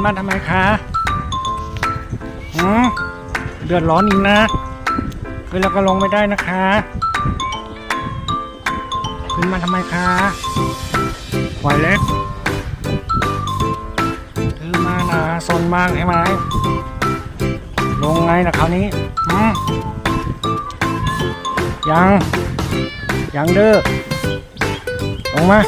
นมาทำไมคะเดือดร้อนอีกนะขึ้นแล้วก็ลงไม่ได้นะคะขึ้นมาทำไมคะไหวเล็กถือมานะซนมากใช่ไหมลงไงนะคราวนี้ยังเด้อลงมา